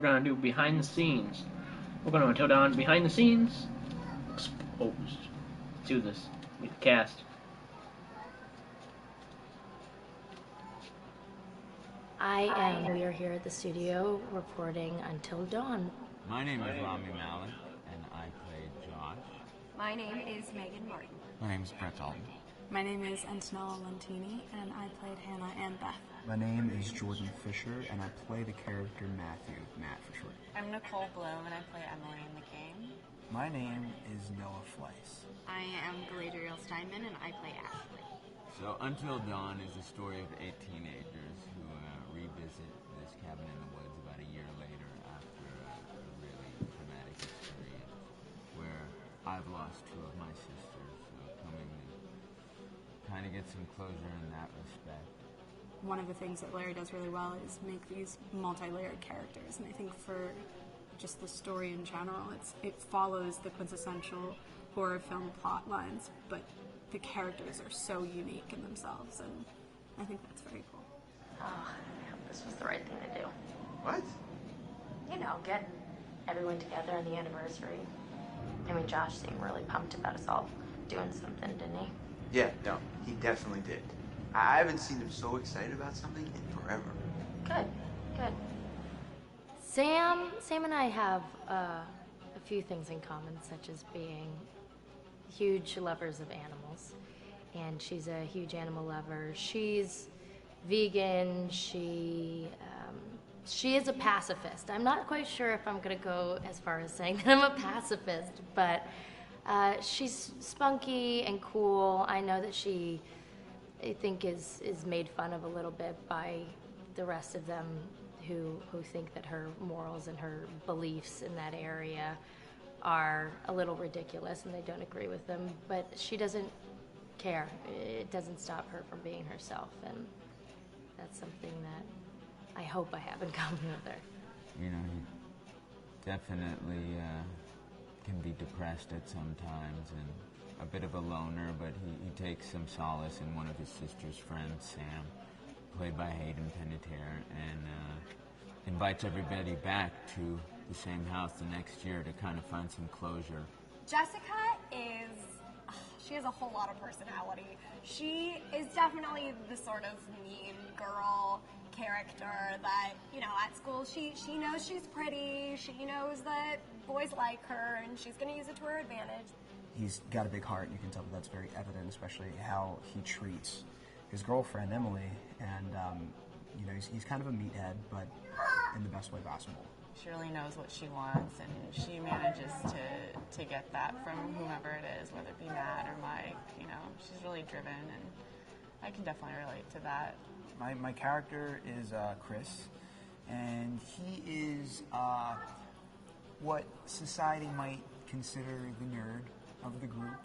We're gonna do behind the scenes. We're gonna tell down behind the scenes exposed. Let's do this. Meet the cast. We are here at the studio reporting Until Dawn. My name is Rami Malek, and I play Josh. My name is Megan Martin. My name is Brett Dalton. My name is Antonella Lentini, and I played Hannah and Beth. My name is Jordan Fisher, and I play the character Matthew, Matt for short. I'm Nicole Bloom, and I play Emily in the game. My name is Noah Fleiss. I am Galadriel Steinman, and I play Ashley. So, Until Dawn is the story of 8 teenagers who revisit this cabin in the woods about a year later after a really traumatic experience where I've lost 2 of my sisters, so coming to kind of get some closure in that respect. One of the things that Larry does really well is make these multi-layered characters, and I think for just the story in general, it follows the quintessential horror film plot lines, but the characters are so unique in themselves, and I think that's very cool. Oh, I hope this was the right thing to do. What? You know, get everyone together on the anniversary. I mean, Josh seemed really pumped about us all doing something, didn't he? Yeah, no, he definitely did. I haven't seen him so excited about something in forever. Good, good. Sam and I have a few things in common, such as being huge lovers of animals. And she's a huge animal lover. She's vegan. She is a pacifist. I'm not quite sure if I'm going to go as far as saying that I'm a pacifist, but she's spunky and cool. I know that she, I think, is made fun of a little bit by the rest of them who think that her morals and her beliefs in that area are a little ridiculous and they don't agree with them, but she doesn't care. It doesn't stop her from being herself, and that's something that I hope I have in common with her. You know, he definitely can be depressed at some times and a bit of a loner, but he takes some solace in one of his sister's friends, Sam, played by Hayden Panettiere, and invites everybody back to the same house the next year to kind of find some closure. Jessica she has a whole lot of personality. She is definitely the sort of mean girl character that, you know, at school she knows she's pretty, she knows that boys like her, and she's going to use it to her advantage. He's got a big heart, and you can tell that that's very evident, especially how he treats his girlfriend, Emily, and, you know, he's kind of a meathead, but in the best way possible. She really knows what she wants, and she manages to get that from whomever it is, whether it be Matt or Mike. You know, she's really driven, and I can definitely relate to that. My character is Chris, and he is what society might consider the nerd of the group,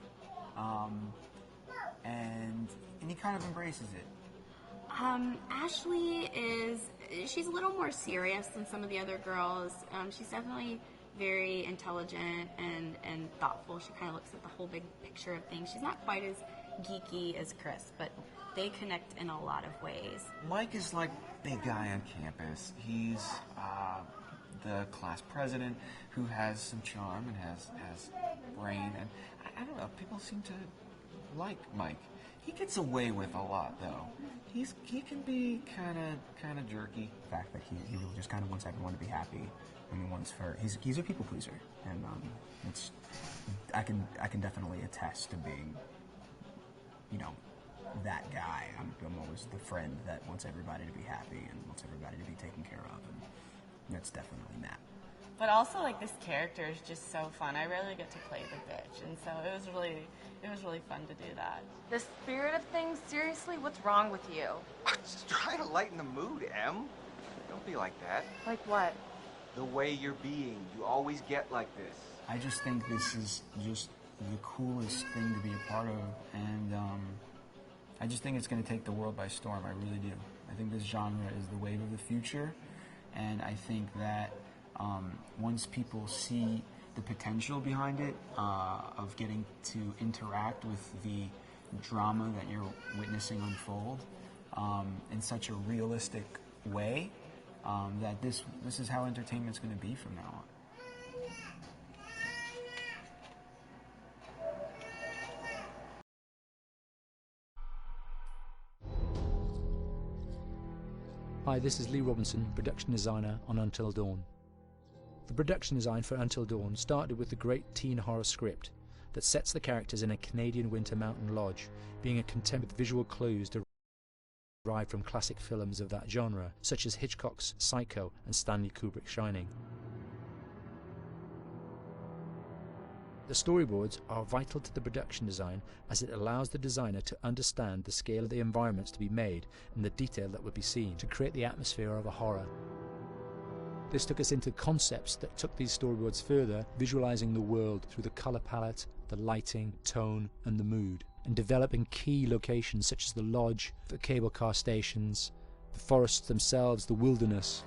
and he kind of embraces it. Ashley she's a little more serious than some of the other girls. She's definitely very intelligent and thoughtful. She kind of looks at the whole big picture of things. She's not quite as geeky as Chris, but they connect in a lot of ways. Mike is like big guy on campus. He's the class president who has some charm and has brain, and I don't know, people seem to like Mike. He gets away with a lot, though. He can be kind of jerky. The fact that he really just kind of wants everyone to be happy, and he's a people pleaser, and I can definitely attest to being, you know, that guy. I'm always the friend that wants everybody to be happy and wants everybody to be taken care of, and that's definitely Matt. But also, like, this character is just so fun. I rarely get to play the bitch, and so it was really fun to do that. The spirit of things, seriously, what's wrong with you? I'm just trying to lighten the mood, Em. Don't be like that. Like what? The way you're being. You always get like this. I just think this is just the coolest thing to be a part of, and I just think it's going to take the world by storm. I really do. I think this genre is the wave of the future, and I think that once people see the potential behind it, of getting to interact with the drama that you're witnessing unfold in such a realistic way, that this is how entertainment's going to be from now on. Hi, this is Lee Robinson, production designer on Until Dawn. The production design for Until Dawn started with the great teen horror script that sets the characters in a Canadian winter mountain lodge, being a contempt with visual clues derived from classic films of that genre, such as Hitchcock's Psycho and Stanley Kubrick's Shining. The storyboards are vital to the production design, as it allows the designer to understand the scale of the environments to be made and the detail that would be seen to create the atmosphere of a horror. This took us into concepts that took these storyboards further, visualizing the world through the color palette, the lighting, tone and the mood, and developing key locations such as the lodge, the cable car stations, the forests themselves, the wilderness.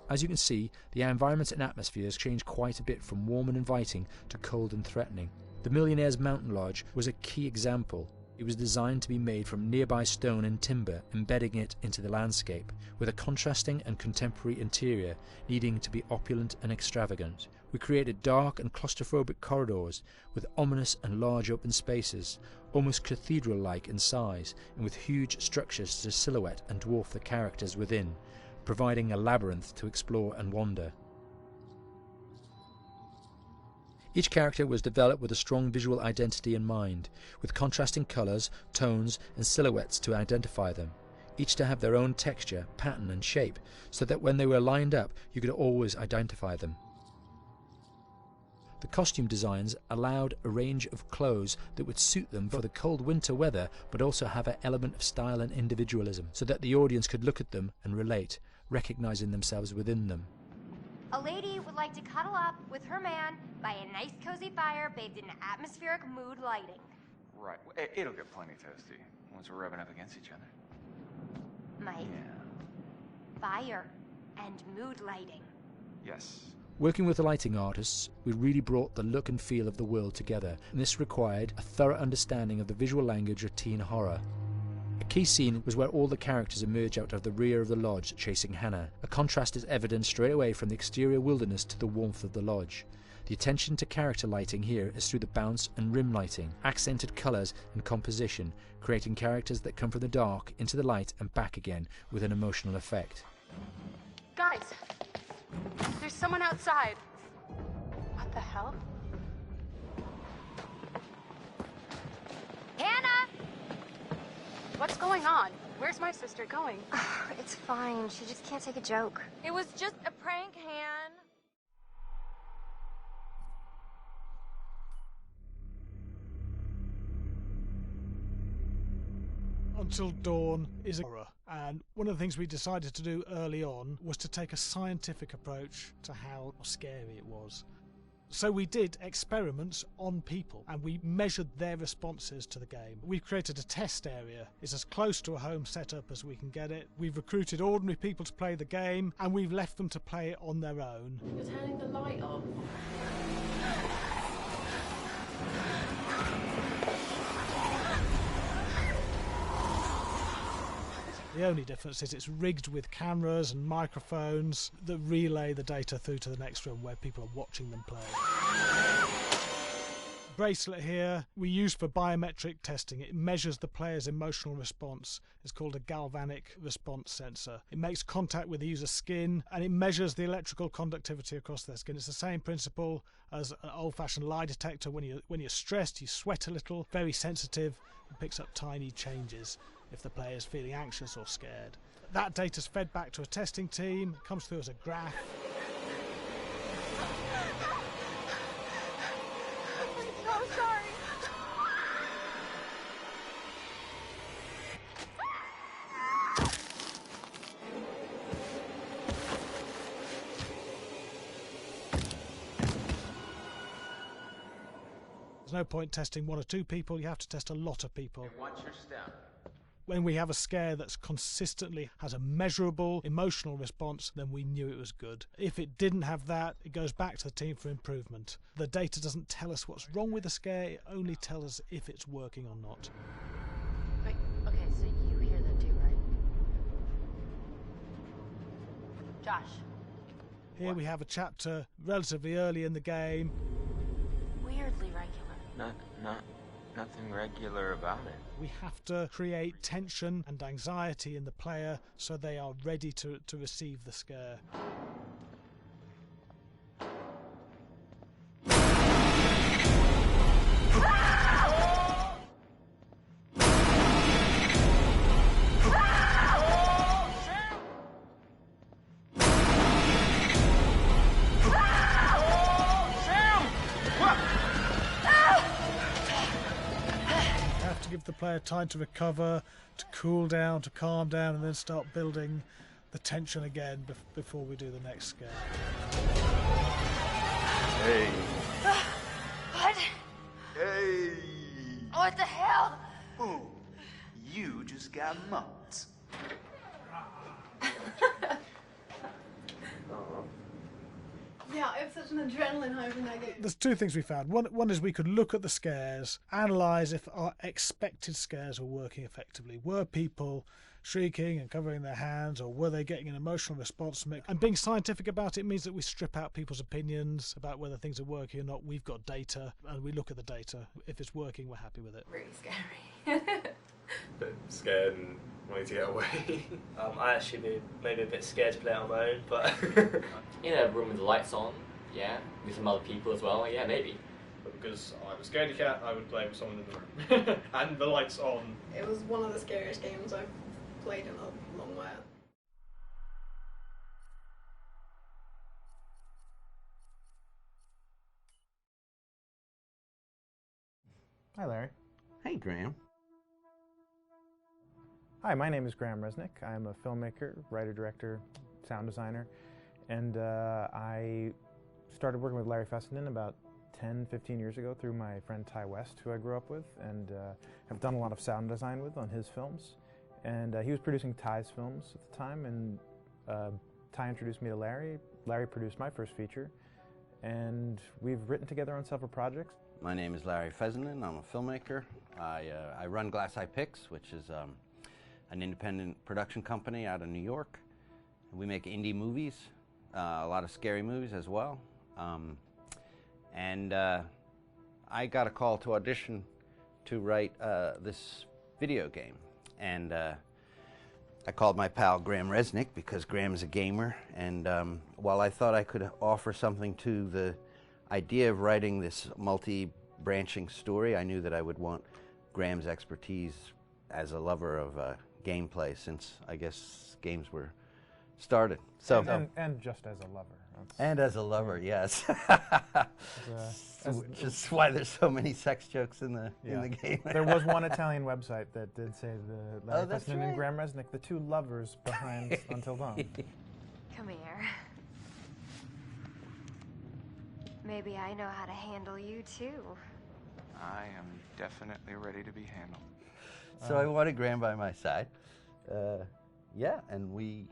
As you can see, the environments and atmospheres change quite a bit from warm and inviting to cold and threatening. The Millionaire's Mountain Lodge was a key example. It was designed to be made from nearby stone and timber, embedding it into the landscape, with a contrasting and contemporary interior needing to be opulent and extravagant. We created dark and claustrophobic corridors with ominous and large open spaces, almost cathedral-like in size, and with huge structures to silhouette and dwarf the characters within, providing a labyrinth to explore and wander. Each character was developed with a strong visual identity in mind, with contrasting colours, tones and silhouettes to identify them, each to have their own texture, pattern and shape, so that when they were lined up you could always identify them. The costume designs allowed a range of clothes that would suit them for the cold winter weather, but also have an element of style and individualism, so that the audience could look at them and relate, recognizing themselves within them. A lady would like to cuddle up with her man by a nice cozy fire bathed in atmospheric mood lighting. Right. It'll get plenty toasty once we're rubbing up against each other. Mike? Yeah. Fire and mood lighting. Yes. Working with the lighting artists, we really brought the look and feel of the world together, and this required a thorough understanding of the visual language of teen horror. A key scene was where all the characters emerge out of the rear of the lodge chasing Hannah. A contrast is evident straight away from the exterior wilderness to the warmth of the lodge. The attention to character lighting here is through the bounce and rim lighting, accented colours and composition, creating characters that come from the dark into the light and back again with an emotional effect. Guys, there's someone outside. What the hell? Hannah! What's going on? Where's my sister going? It's fine. She just can't take a joke. It was just a prank, Han. Until Dawn is a horror, and one of the things we decided to do early on was to take a scientific approach to how scary it was. So we did experiments on people and we measured their responses to the game. We've created a test area. It's as close to a home setup as we can get it. We've recruited ordinary people to play the game and we've left them to play it on their own. You're turning the light off. The only difference is it's rigged with cameras and microphones that relay the data through to the next room where people are watching them play. Bracelet here we use for biometric testing. It measures the player's emotional response. It's called a galvanic response sensor. It makes contact with the user's skin and it measures the electrical conductivity across their skin. It's the same principle as an old-fashioned lie detector. When you're stressed, you sweat a little, very sensitive, and picks up tiny changes if the player is feeling anxious or scared. That data's fed back to a testing team, comes through as a graph. I'm so sorry. There's no point testing one or two people, you have to test a lot of people. Watch your step. When we have a scare that's consistently has a measurable emotional response, then we knew it was good. If it didn't have that, it goes back to the team for improvement. The data doesn't tell us what's wrong with the scare, it only tells us if it's working or not. Wait, okay, so you hear them too, right? Josh. Here we have a chapter relatively early in the game. Weirdly regular. Nothing regular about it. We have to create tension and anxiety in the player so they are ready to receive the scare. Give the player time to recover, to cool down, to calm down, and then start building the tension again before we do the next scare. Hey. What? Hey. What the hell? Ooh, you just got mugged. Yeah, I have such an adrenaline high when I get. There's two things we found. One is we could look at the scares, analyse if our expected scares were working effectively. Were people shrieking and covering their hands, or were they getting an emotional response from it? And being scientific about it means that we strip out people's opinions about whether things are working or not. We've got data, and we look at the data. If it's working, we're happy with it. Really scary. Bit scared and wanting to get away. I actually be maybe a bit scared to play on my own, but in a room with the lights on, yeah, with some other people as well, yeah, maybe. But because I'm a scaredy cat, I would play with someone in the room. And the lights on. It was one of the scariest games I've played in a long while. Hi, Larry. Hey, Graham. Hi, my name is Graham Resnick. I'm a filmmaker, writer, director, sound designer, and I started working with Larry Fessenden about 10, 15 years ago through my friend Ty West, who I grew up with, and have done a lot of sound design with on his films. And he was producing Ty's films at the time, and Ty introduced me to Larry. Larry produced my first feature, and we've written together on several projects. My name is Larry Fessenden. I'm a filmmaker. I run Glass Eye Pix, which is an independent production company out of New York. We make indie movies, a lot of scary movies as well. And I got a call to audition to write this video game. And I called my pal Graham Resnick because Graham is a gamer. And while I thought I could offer something to the idea of writing this multi-branching story, I knew that I would want Graham's expertise as a lover of gameplay, since I guess games were started. So and just as a lover. And as a lover, yes. Which is why there's so many sex jokes in the game. There was one Italian website that did say the Larry that's Fessenden right. and Graham Resnick, the two lovers behind Until Dawn. Come here. Maybe I know how to handle you too. I am definitely ready to be handled. So I wanted Graham by my side. Yeah, and we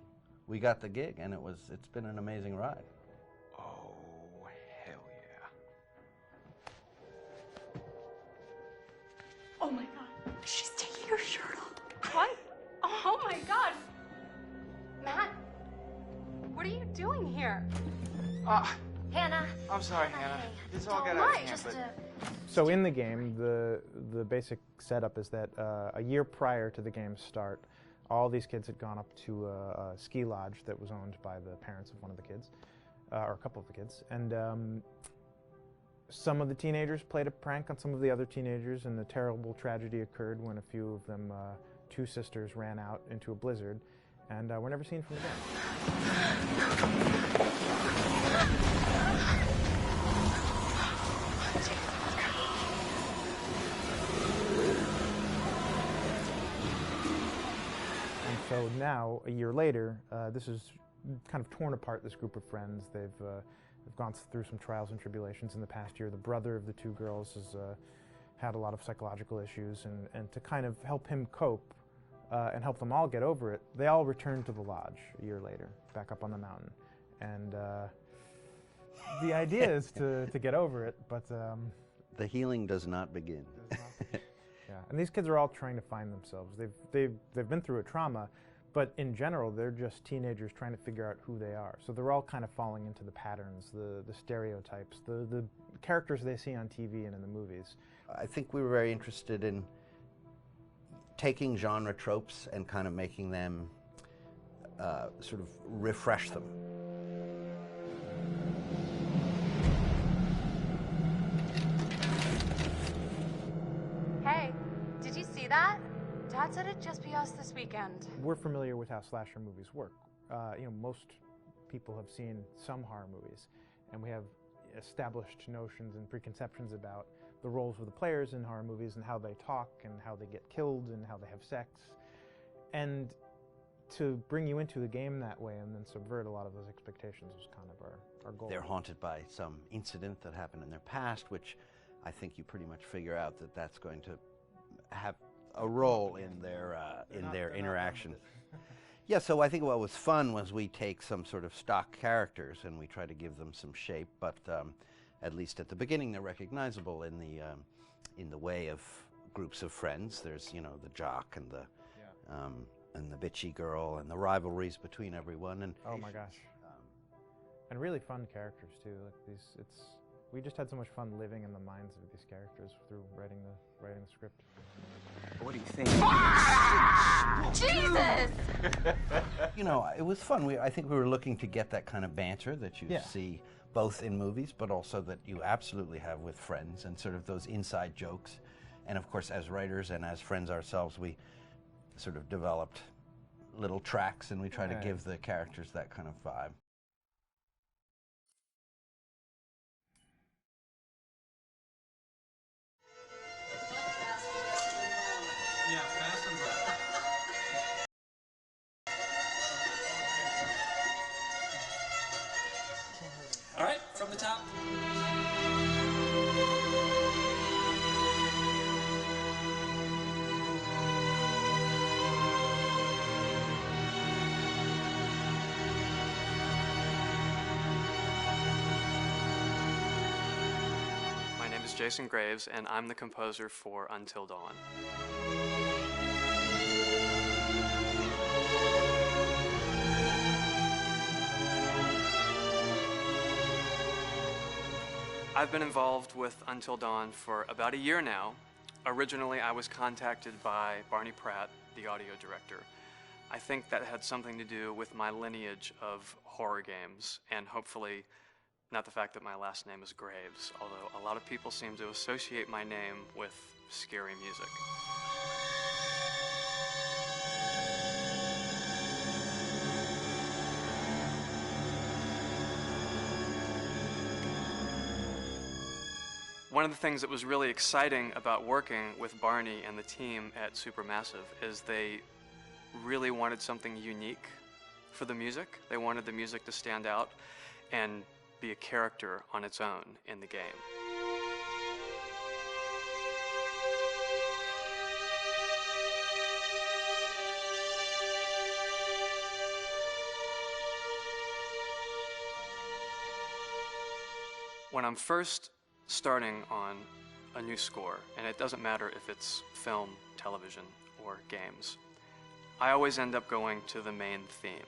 got the gig, and it's been an amazing ride. Oh, hell yeah. Oh my god. She's taking her shirt off. What? Oh my god. Matt, what are you doing here? Hannah. I'm sorry, Hannah. This all got Don't out of worry, hand, but... So in the game, the basic setup is that a year prior to the game's start, all these kids had gone up to a ski lodge that was owned by the parents of one of the kids, or a couple of the kids, and some of the teenagers played a prank on some of the other teenagers, and the terrible tragedy occurred when a few of them, two sisters, ran out into a blizzard, and were never seen from again. So now, a year later, this is kind of torn apart, this group of friends. They've gone through some trials and tribulations in the past year. The brother of the two girls has had a lot of psychological issues, and to kind of help him cope and help them all get over it, they all returned to the lodge a year later, back up on the mountain. And the idea is to get over it, but... the healing does not begin. Yeah, and these kids are all trying to find themselves. They've been through a trauma, But in general, they're just teenagers trying to figure out who they are. So they're all kind of falling into the patterns, the stereotypes, the characters they see on TV and in the movies. I think we were very interested in taking genre tropes and kind of making them sort of refresh them. Hey, did you see that? Dad said it'd just be us this weekend. We're familiar with how slasher movies work. Most people have seen some horror movies, and we have established notions and preconceptions about the roles of the players in horror movies and how they talk and how they get killed and how they have sex. And to bring you into the game that way and then subvert a lot of those expectations was kind of our goal. They're haunted by some incident that happened in their past, which I think you pretty much figure out that that's going to have a role in their interaction. Yeah, so I think what was fun was we take some sort of stock characters and we try to give them some shape, but at least at the beginning they're recognizable in the way of groups of friends. There's the jock and the bitchy girl and the rivalries between everyone. And oh my gosh, and really fun characters too. Like we just had so much fun living in the minds of these characters through writing the script. What do you think? Jesus! It was fun. I think we were looking to get that kind of banter that you see both in movies, but also that you absolutely have with friends and sort of those inside jokes. And of course, as writers and as friends ourselves, we sort of developed little tracks and we try to give the characters that kind of vibe. Yeah, fast and loud. All right, from the top. My name is Jason Graves, and I'm the composer for Until Dawn. I've been involved with Until Dawn for about a year now. Originally, I was contacted by Barney Pratt, the audio director. I think that had something to do with my lineage of horror games, and hopefully not the fact that my last name is Graves, although a lot of people seem to associate my name with scary music. One of the things that was really exciting about working with Barney and the team at Supermassive is they really wanted something unique for the music. They wanted the music to stand out and be a character on its own in the game. When I'm first starting on a new score, and it doesn't matter if it's film, television, or games, I always end up going to the main theme.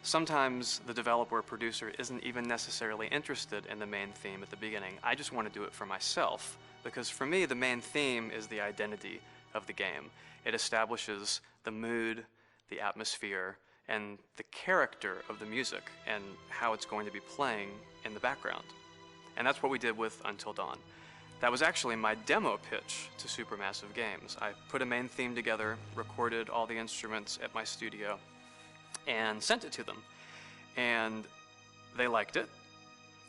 Sometimes the developer or producer isn't even necessarily interested in the main theme at the beginning. I just want to do it for myself, because for me, the main theme is the identity of the game. It establishes the mood, the atmosphere, and the character of the music, and how it's going to be playing in the background. And that's what we did with Until Dawn. That was actually my demo pitch to Supermassive Games. I put a main theme together, recorded all the instruments at my studio, and sent it to them. And they liked it.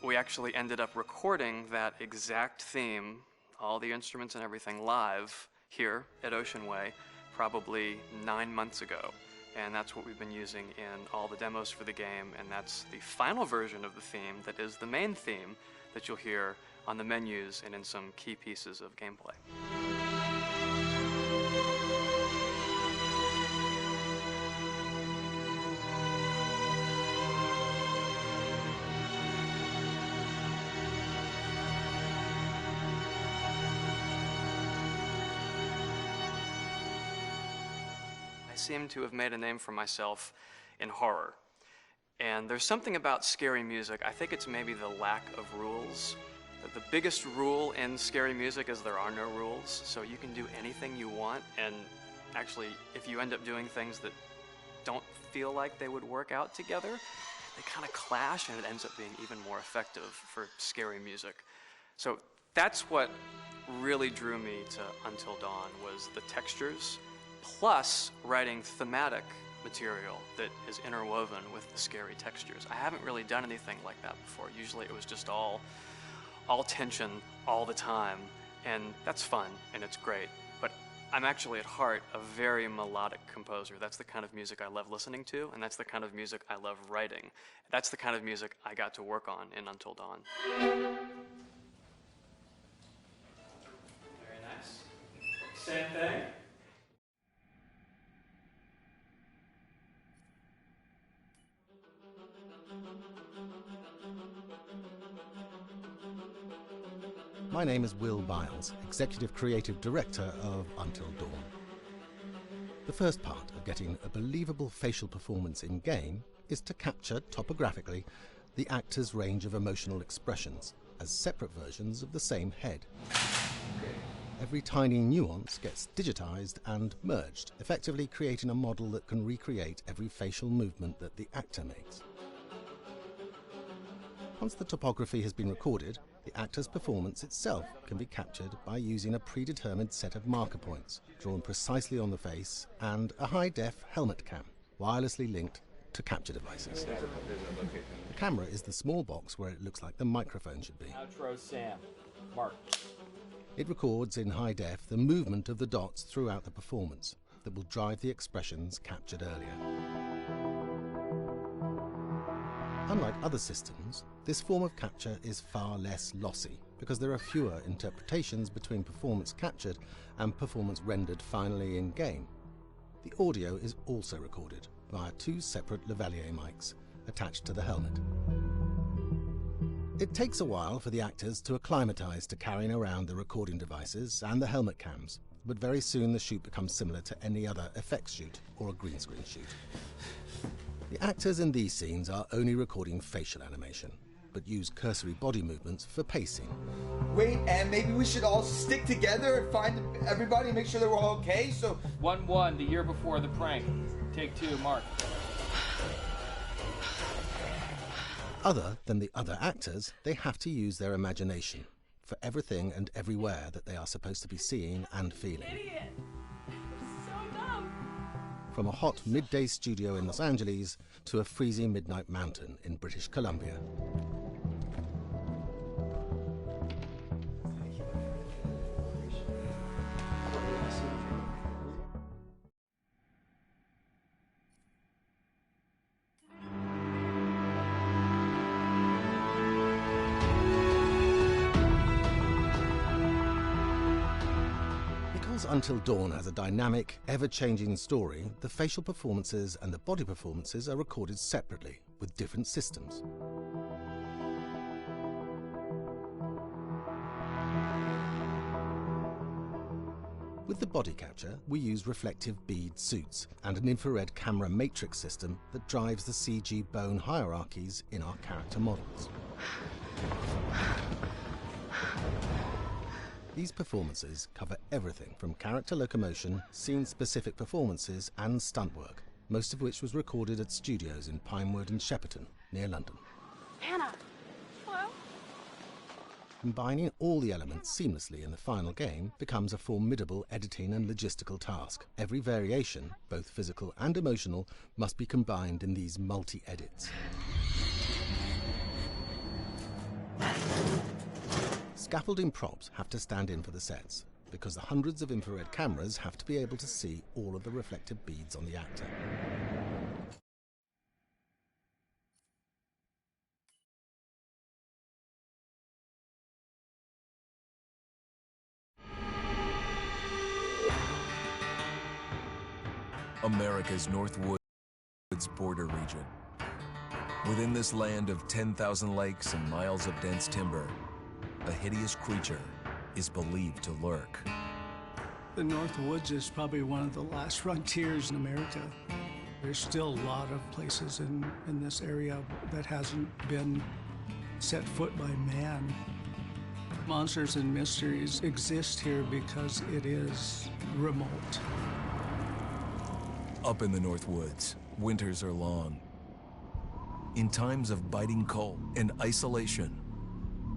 We actually ended up recording that exact theme, all the instruments and everything, live here at Ocean Way probably 9 months ago. And that's what we've been using in all the demos for the game, and that's the final version of the theme that is the main theme that you'll hear on the menus and in some key pieces of gameplay. I seem to have made a name for myself in horror. And there's something about scary music, I think it's maybe the lack of rules. The biggest rule in scary music is there are no rules, so you can do anything you want, and actually, if you end up doing things that don't feel like they would work out together, they kind of clash, and it ends up being even more effective for scary music. So that's what really drew me to Until Dawn, was the textures, plus writing thematic material that is interwoven with the scary textures. I haven't really done anything like that before. Usually it was just all tension all the time, and that's fun and it's great. But I'm actually at heart a very melodic composer. That's the kind of music I love listening to, and that's the kind of music I love writing. That's the kind of music I got to work on in Until Dawn. Very nice. Same thing. My name is Will Biles, Executive Creative Director of Until Dawn. The first part of getting a believable facial performance in-game is to capture, topographically, the actor's range of emotional expressions as separate versions of the same head. Every tiny nuance gets digitized and merged, effectively creating a model that can recreate every facial movement that the actor makes. Once the topography has been recorded, the actor's performance itself can be captured by using a predetermined set of marker points, drawn precisely on the face, and a high-def helmet cam, wirelessly linked to capture devices. The camera is the small box where it looks like the microphone should be. Outro Sam. Mark. It records in high def the movement of the dots throughout the performance that will drive the expressions captured earlier. Unlike other systems, this form of capture is far less lossy because there are fewer interpretations between performance captured and performance rendered finally in-game. The audio is also recorded via two separate lavalier mics attached to the helmet. It takes a while for the actors to acclimatize to carrying around the recording devices and the helmet cams, but very soon the shoot becomes similar to any other effects shoot or a green screen shoot. The actors in these scenes are only recording facial animation, but use cursory body movements for pacing. Wait, and maybe we should all stick together and find everybody and make sure that we're all okay, so... 1-1, the year before the prank. Take 2, Mark. Other than the other actors, they have to use their imagination for everything and everywhere that they are supposed to be seeing and feeling. Idiot! So dumb! From a hot midday studio in Los Angeles to a freezing midnight mountain in British Columbia. Because Until Dawn has a dynamic, ever-changing story, the facial performances and the body performances are recorded separately, with different systems. With the body capture, we use reflective bead suits and an infrared camera matrix system that drives the CG bone hierarchies in our character models. These performances cover everything from character locomotion, scene-specific performances and stunt work, most of which was recorded at studios in Pinewood and Shepperton, near London. Hannah! Hello? Combining all the elements seamlessly in the final game becomes a formidable editing and logistical task. Every variation, both physical and emotional, must be combined in these multi-edits. Scaffolding props have to stand in for the sets, because the hundreds of infrared cameras have to be able to see all of the reflective beads on the actor. America's Northwoods border region. Within this land of 10,000 lakes and miles of dense timber, a hideous creature is believed to lurk. The North Woods is probably one of the last frontiers in America. There's still a lot of places in this area that hasn't been set foot by man. Monsters and mysteries exist here because it is remote. Up in the North Woods, winters are long. In times of biting cold and isolation,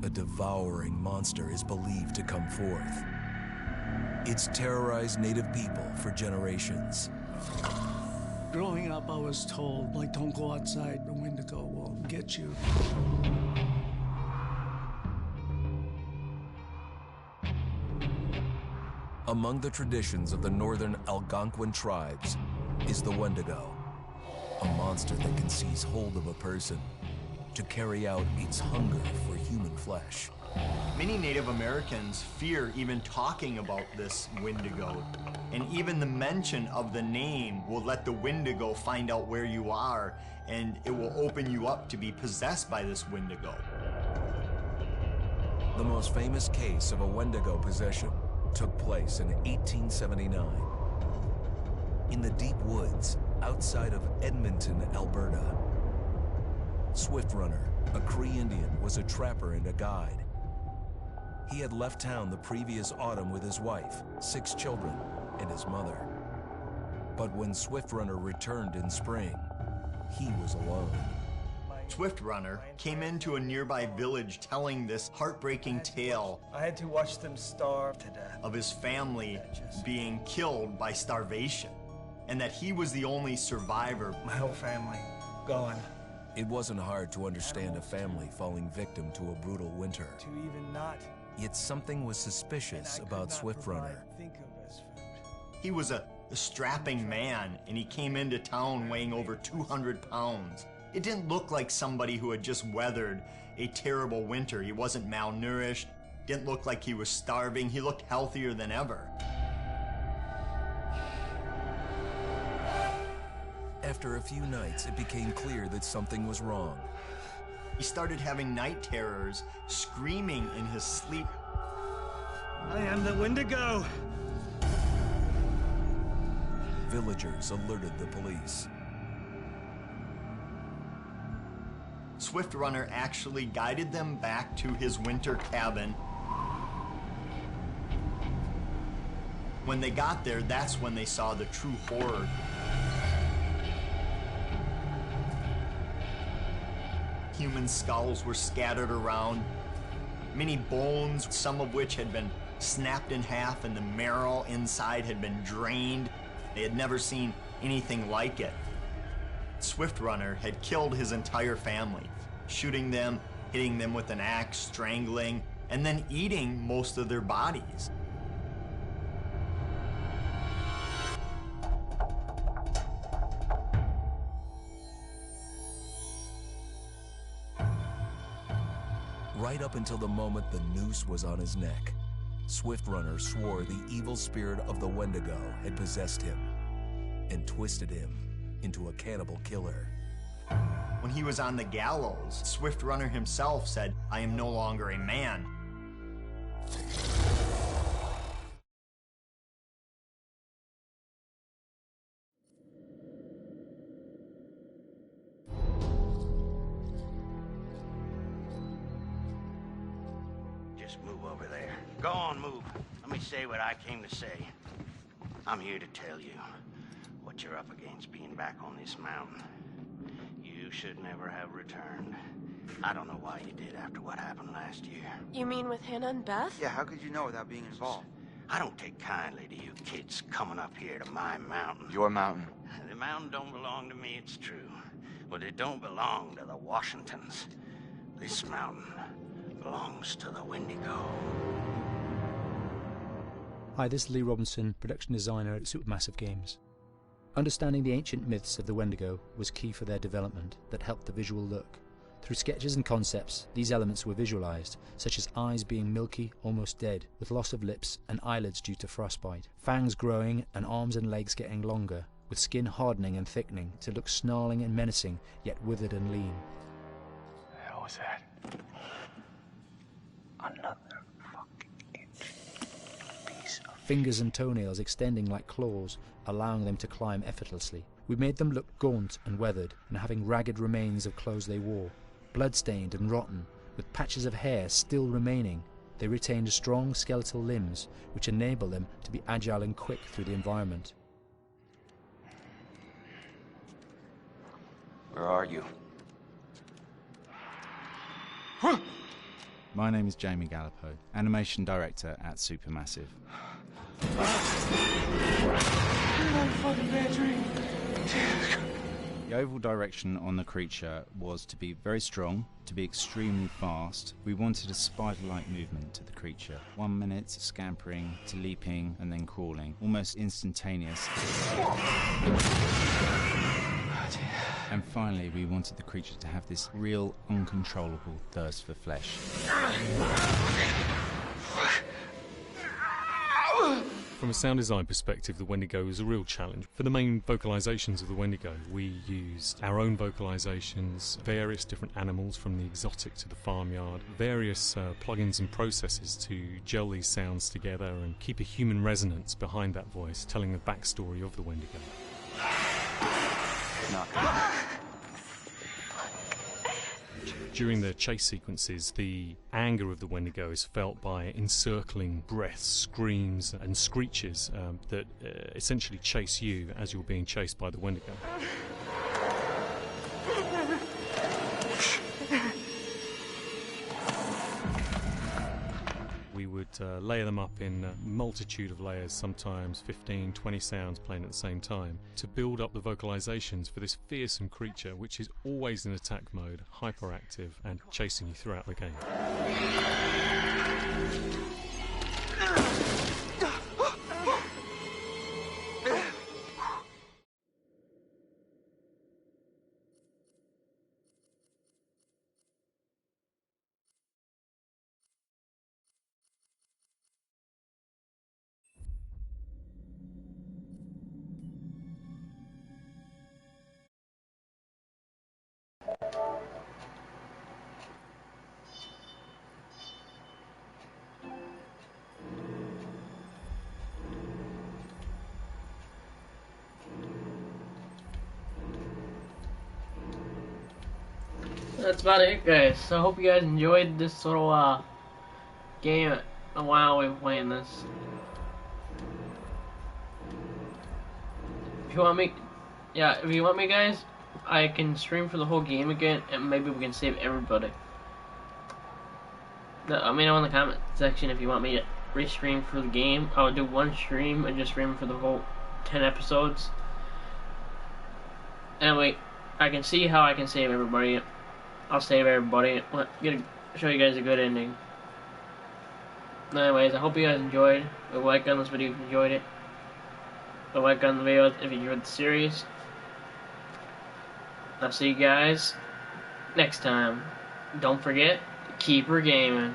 a devouring monster is believed to come forth. It's terrorized native people for generations. Growing up, I was told, like, don't go outside, the Wendigo will get you. Among the traditions of the northern Algonquin tribes is the Wendigo, a monster that can seize hold of a person to carry out its hunger for human flesh. Many Native Americans fear even talking about this Wendigo, and even the mention of the name will let the Wendigo find out where you are, and it will open you up to be possessed by this Wendigo. The most famous case of a Wendigo possession took place in 1879 in the deep woods outside of Edmonton, Alberta. Swift Runner, a Cree Indian, was a trapper and a guide. He had left town the previous autumn with his wife, 6 children, and his mother. But when Swift Runner returned in spring, he was alone. Swift Runner came into a nearby village telling this heartbreaking tale. I had to watch them starve to death. Of his family being killed by starvation, and that he was the only survivor. My whole family gone. It wasn't hard to understand a family falling victim to a brutal winter. To even not. Yet something was suspicious about Swift Runner. He was a strapping man, and he came into town weighing over 200 pounds. It didn't look like somebody who had just weathered a terrible winter. He wasn't malnourished, didn't look like he was starving. He looked healthier than ever. After a few nights, it became clear that something was wrong. He started having night terrors, screaming in his sleep. I am the Wendigo! Villagers alerted the police. Swift Runner actually guided them back to his winter cabin. When they got there, that's when they saw the true horror. Human skulls were scattered around. Many bones, some of which had been snapped in half, and the marrow inside had been drained. They had never seen anything like it. Swift Runner had killed his entire family, shooting them, hitting them with an axe, strangling, and then eating most of their bodies. Right up until the moment the noose was on his neck, Swift Runner swore the evil spirit of the Wendigo had possessed him and twisted him into a cannibal killer. When he was on the gallows, Swift Runner himself said, "I am no longer a man." Just move over there. Go on, move. Let me say what I came to say. I'm here to tell you what you're up against being back on this mountain. You should never have returned. I don't know why you did after what happened last year. You mean with Hannah and Beth? Yeah, how could you know without being involved? I don't take kindly to you kids coming up here to my mountain. Your mountain. The mountain don't belong to me, it's true. But it don't belong to the Washingtons. This mountain belongs to the Wendigo. Hi, this is Lee Robinson, production designer at Supermassive Games. Understanding the ancient myths of the Wendigo was key for their development that helped the visual look. Through sketches and concepts, these elements were visualized, such as eyes being milky, almost dead, with loss of lips and eyelids due to frostbite, fangs growing and arms and legs getting longer, with skin hardening and thickening to look snarling and menacing, yet withered and lean. What the hell was that? Another fucking piece of fingers and toenails extending like claws, allowing them to climb effortlessly. We made them look gaunt and weathered, and having ragged remains of clothes they wore. Blood-stained and rotten, with patches of hair still remaining, they retained strong skeletal limbs, which enable them to be agile and quick through the environment. Where are you? My name is Jamie Gallipo, animation director at Supermassive. The overall direction on the creature was to be very strong, to be extremely fast. We wanted a spider-like movement to the creature. 1 minute scampering to leaping and then crawling, almost instantaneous. And finally, we wanted the creature to have this real, uncontrollable thirst for flesh. From a sound design perspective, the Wendigo was a real challenge. For the main vocalisations of the Wendigo, we used our own vocalisations, various different animals from the exotic to the farmyard, various plugins and processes to gel these sounds together and keep a human resonance behind that voice, telling the backstory of the Wendigo. During the chase sequences, the anger of the Wendigo is felt by encircling breaths, screams and screeches that essentially chase you as you're being chased by the Wendigo. We would layer them up in a multitude of layers, sometimes 15, 20 sounds playing at the same time, to build up the vocalizations for this fearsome creature which is always in attack mode, hyperactive and chasing you throughout the game. That's about it, guys. So I hope you guys enjoyed this little game. A while we've been playing this. If you want me, guys, I can stream for the whole game again, and maybe we can save everybody. Let me know in the comment section if you want me to restream for the game. I'll do one stream and just stream for the whole 10 episodes. Anyway, I can see how I can save everybody. I'll save everybody. I'm gonna show you guys a good ending. Anyways, I hope you guys enjoyed. Leave a like on this video if you enjoyed it. Leave a like on the video if you enjoyed the series. I'll see you guys next time. Don't forget, keep her gaming.